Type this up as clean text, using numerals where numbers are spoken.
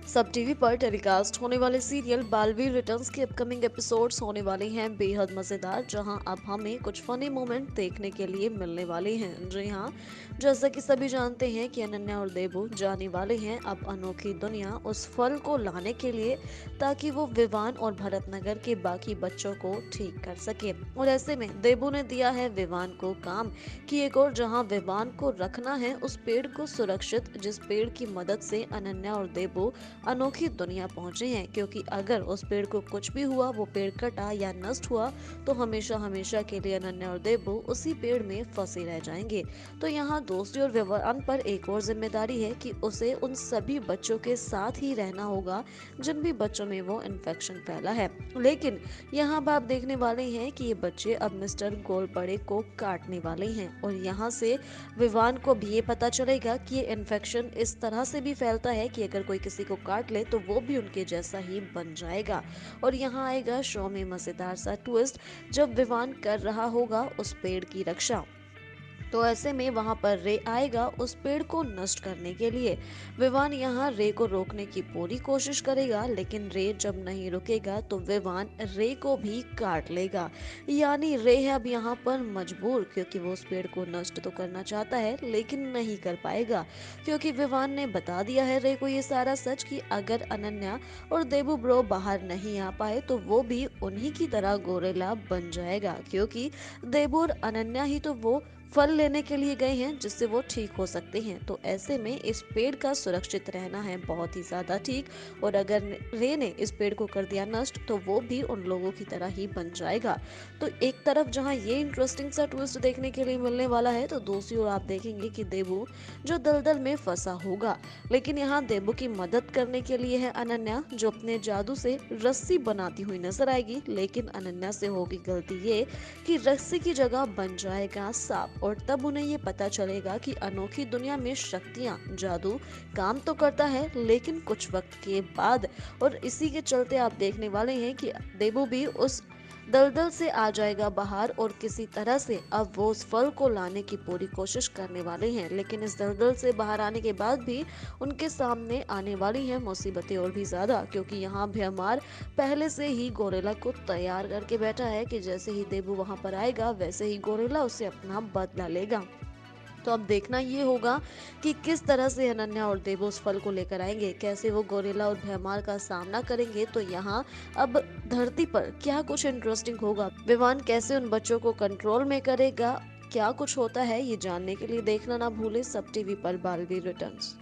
सब टीवी पर टेलीकास्ट होने वाले सीरियल बालवीर रिटर्न्स के अपकमिंग एपिसोड्स होने वाले हैं बेहद मजेदार, जहां अब हमें कुछ फनी मोमेंट देखने के लिए मिलने वाले हैं। जी हाँ, जैसा कि सभी जानते हैं कि अनन्या और देबू जाने वाले हैं अब अनोखी दुनिया उस फल को लाने के लिए, ताकि वो विवान और भरतनगर के बाकी बच्चों को ठीक कर सके। और ऐसे में देबू ने दिया है विवान को काम कि एक और जहां विवान को रखना है उस पेड़ को सुरक्षित, जिस पेड़ की मदद से अनन्या और देबू अनोखी दुनिया पहुंचे हैं। क्योंकि अगर उस पेड़ को कुछ भी हुआ, वो पेड़ कटा या नष्ट हुआ, तो हमेशा हमेशा के लिए अनन्या और देबू उसी पेड़ में फंसे रह जाएंगे। तो यहाँ दोस्ती और व्यवहार पर एक और जिम्मेदारी है कि उसे उन सभी बच्चों के साथ ही रहना होगा जिन भी बच्चों में वो इन्फेक्शन फैला है। लेकिन यहाँ अब आप देखने वाले हैं कि ये बच्चे अब मिस्टर गोलबड़े को काटने वाले हैं, और यहाँ से विवान को भी ये पता चलेगा कि ये इन्फेक्शन इस तरह से भी फैलता है कि अगर कोई किसी को काट ले तो वो भी उनके जैसा ही बन जाएगा। और यहाँ आएगा शो में मजेदार सा ट्विस्ट, जब विवान कर रहा होगा उस पेड़ की रक्षा, तो ऐसे में वहां पर रे आएगा उस पेड़ को नष्ट करने के लिए। विवान यहाँ रे को रोकने की पूरी कोशिश करेगा, लेकिन रे जब नहीं रुकेगा तो विवान रे को भी काट लेगा। यानी रे है अब यहाँ पर मजबूर, क्योंकि वो उस पेड़ को नष्ट तो करना चाहता है लेकिन नहीं कर पाएगा, क्योंकि विवान ने बता दिया है रे को ये सारा सच कि अगर अनन्या और देबू ब्रो बाहर नहीं आ पाए तो वो भी उन्हीं की तरह गोरेला बन जाएगा, क्योंकि देबू और अनन्या ही तो वो फल लेने के लिए गए हैं जिससे वो ठीक हो सकते हैं। तो ऐसे में इस पेड़ का सुरक्षित रहना है बहुत ही ज्यादा ठीक, और अगर रे ने इस पेड़ को कर दिया नष्ट तो वो भी उन लोगों की तरह ही बन जाएगा। तो एक तरफ जहां ये इंटरेस्टिंग सा ट्विस्ट देखने के लिए मिलने वाला है, तो दूसरी ओर आप देखेंगे कि देबू जो दलदल में फंसा होगा। लेकिन यहाँ देबू की मदद करने के लिए है अनन्या, जो अपने जादू से रस्सी बनाती हुई नजर आएगी। लेकिन अनन्या से होगी गलती ये कि रस्सी की जगह बन जाएगा सांप, और तब उन्हें ये पता चलेगा कि अनोखी दुनिया में शक्तियां, जादू काम तो करता है लेकिन कुछ वक्त के बाद। और इसी के चलते आप देखने वाले हैं कि देबू भी उस दलदल से आ जाएगा बाहर, और किसी तरह से अब वो उस फल को लाने की पूरी कोशिश करने वाले हैं। लेकिन इस दलदल से बाहर आने के बाद भी उनके सामने आने वाली हैं मुसीबतें और भी ज्यादा, क्योंकि यहाँ भ्रमार पहले से ही गोरेला को तैयार करके बैठा है कि जैसे ही देबू वहां पर आएगा वैसे ही गोरेला उससे अपना बदला लेगा। तो अब देखना ये होगा कि किस तरह से अनन्या और देबू उस फल को लेकर आएंगे, कैसे वो गोरिल्ला और भैमार का सामना करेंगे। तो यहाँ अब धरती पर क्या कुछ इंटरेस्टिंग होगा, विवान कैसे उन बच्चों को कंट्रोल में करेगा, क्या कुछ होता है, ये जानने के लिए देखना ना भूले सब टीवी पर बालवीर रिटर्न्स।